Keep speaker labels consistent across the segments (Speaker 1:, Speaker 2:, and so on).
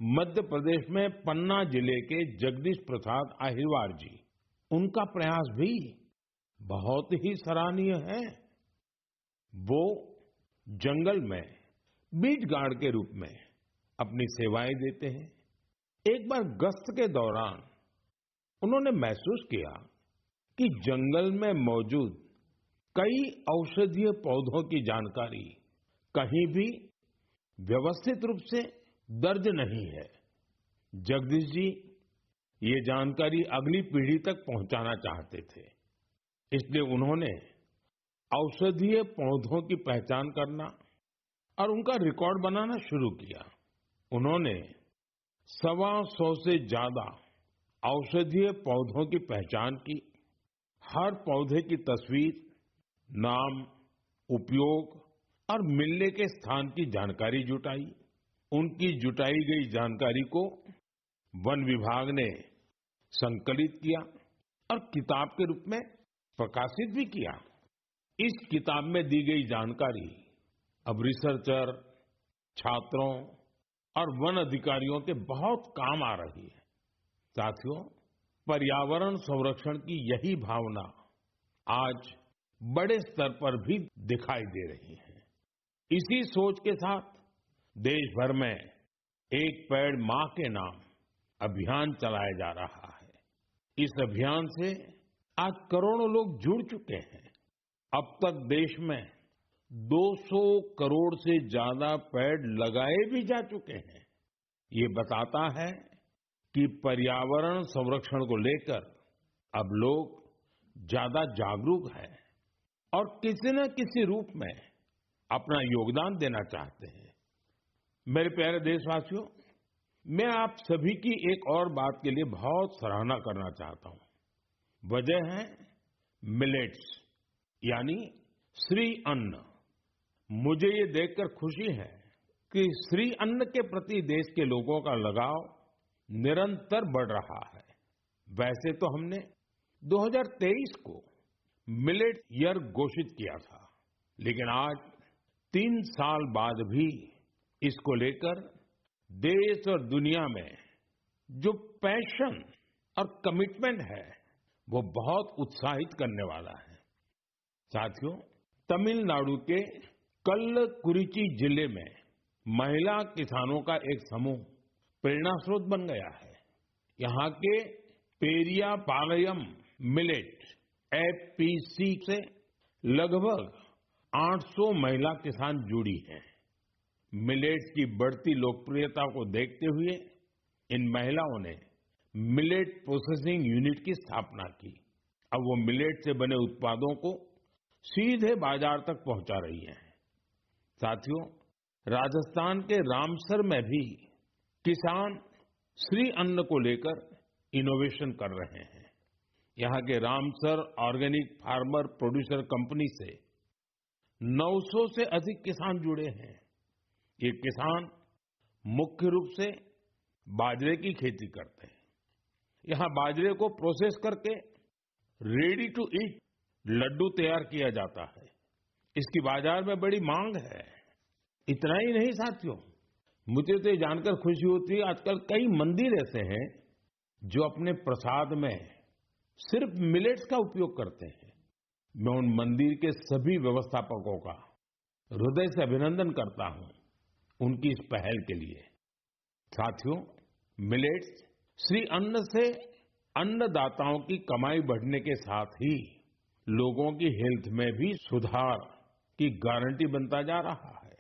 Speaker 1: मध्य प्रदेश में पन्ना जिले के जगदीश प्रसाद अहिरवार जी, उनका प्रयास भी बहुत ही सराहनीय है। वो जंगल में बीट गार्ड के रूप में अपनी सेवाएं देते हैं। एक बार गश्त के दौरान उन्होंने महसूस किया कि जंगल में मौजूद कई औषधीय पौधों की जानकारी कहीं भी व्यवस्थित रूप से दर्ज नहीं है। जगदीश जी ये जानकारी अगली पीढ़ी तक पहुंचाना चाहते थे, इसलिए उन्होंने औषधीय पौधों की पहचान करना और उनका रिकॉर्ड बनाना शुरू किया। उन्होंने 125 से ज्यादा औषधीय पौधों की पहचान की। हर पौधे की तस्वीर, नाम, उपयोग और मिलने के स्थान की जानकारी जुटाई। उनकी जुटाई गई जानकारी को वन विभाग ने संकलित किया और किताब के रूप में प्रकाशित भी किया। इस किताब में दी गई जानकारी अब रिसर्चर, छात्रों और वन अधिकारियों के बहुत काम आ रही है। साथियों, पर्यावरण संरक्षण की यही भावना आज बड़े स्तर पर भी दिखाई दे रही है। इसी सोच के साथ देश भर में एक पेड़ मां के नाम अभियान चलाया जा रहा है। इस अभियान से आज करोड़ों लोग जुड़ चुके हैं। अब तक देश में 200 करोड़ से ज्यादा पेड़ लगाए भी जा चुके हैं। ये बताता है कि पर्यावरण संरक्षण को लेकर अब लोग ज्यादा जागरूक हैं और किसी न किसी रूप में अपना योगदान देना चाहते हैं। मेरे प्यारे देशवासियों, मैं आप सभी की एक और बात के लिए बहुत सराहना करना चाहता हूं। वजह है मिलेट्स, यानी श्री अन्न। मुझे ये देखकर खुशी है कि श्री अन्न के प्रति देश के लोगों का लगाव निरंतर बढ़ रहा है। वैसे तो हमने 2023 को मिलेट ईयर घोषित किया था, लेकिन आज 3 साल बाद भी इसको लेकर देश और दुनिया में जो पैशन और कमिटमेंट है, वो बहुत उत्साहित करने वाला है। साथियों, तमिलनाडु के कल्लकुरिची जिले में महिला किसानों का एक समूह प्रेरणा स्रोत बन गया है। यहाँ के पेरिया पालयम मिलेट एफपीसी से लगभग 800 महिला किसान जुड़ी हैं। मिलेट्स की बढ़ती लोकप्रियता को देखते हुए इन महिलाओं ने मिलेट प्रोसेसिंग यूनिट की स्थापना की। अब वो मिलेट से बने उत्पादों को सीधे बाजार तक पहुंचा रही हैं। साथियों, राजस्थान के रामसर में भी किसान श्री अन्न को लेकर इनोवेशन कर रहे हैं। यहाँ के Ramsar organic farmer producer company से 900 से अधिक किसान जुड़े हैं। ये किसान मुख्य रूप से बाजरे की खेती करते हैं। यहाँ बाजरे को प्रोसेस करके रेडी टू ईट लड्डू तैयार किया जाता है। इसकी बाजार में बड़ी मांग है। इतना ही नहीं साथियों, मुझे तो ये जानकर खुशी होती है, आजकल कई मंदिर ऐसे हैं जो अपने प्रसाद में सिर्फ मिलेट्स का उपयोग करते हैं। मैं उन मंदिर के सभी व्यवस्थापकों का हृदय से अभिनंदन करता हूं उनकी इस पहल के लिए। साथियों, मिलेट्स श्री अन्न से अन्नदाताओं की कमाई बढ़ने के साथ ही लोगों की हेल्थ में भी सुधार की गारंटी बनता जा रहा है।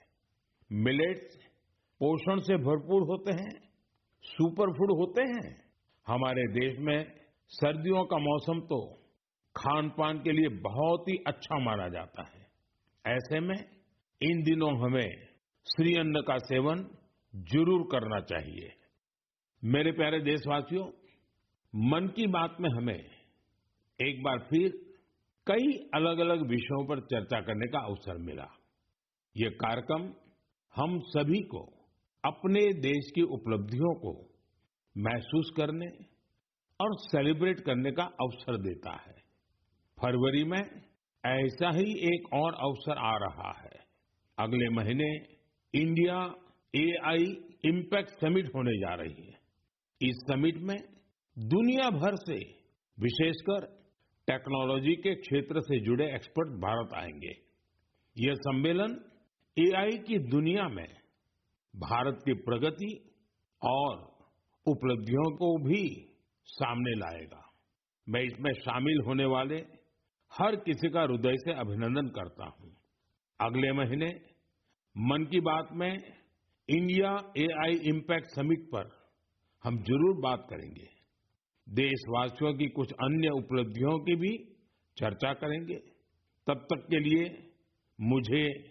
Speaker 1: मिलेट्स पोषण से भरपूर होते हैं, सुपर फूड होते हैं। हमारे देश में सर्दियों का मौसम तो खान पान के लिए बहुत ही अच्छा माना जाता है। ऐसे में इन दिनों हमें श्री अन्न का सेवन जरूर करना चाहिए। मेरे प्यारे देशवासियों, मन की बात में हमें एक बार फिर कई अलग अलग विषयों पर चर्चा करने का अवसर मिला। ये कार्यक्रम हम सभी को अपने देश की उपलब्धियों को महसूस करने और सेलिब्रेट करने का अवसर देता है। फरवरी में ऐसा ही एक और अवसर आ रहा है। अगले महीने इंडिया एआई इम्पैक्ट समिट होने जा रही है। इस समिट में दुनिया भर से, विशेषकर टेक्नोलॉजी के क्षेत्र से जुड़े एक्सपर्ट भारत आएंगे। यह सम्मेलन एआई की दुनिया में भारत की प्रगति और उपलब्धियों को भी सामने लाएगा। मैं इसमें शामिल होने वाले हर किसी का हृदय से अभिनंदन करता हूं। अगले महीने मन की बात में इंडिया एआई इम्पैक्ट समिट पर हम जरूर बात करेंगे। देशवासियों की कुछ अन्य उपलब्धियों की भी चर्चा करेंगे। तब तक के लिए मुझे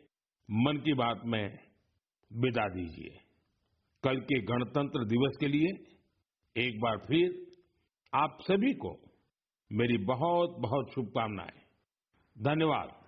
Speaker 1: मन की बात में विदा दीजिए। कल के गणतंत्र दिवस के लिए एक बार फिर आप सभी को मेरी बहुत बहुत शुभकामनाएं। धन्यवाद।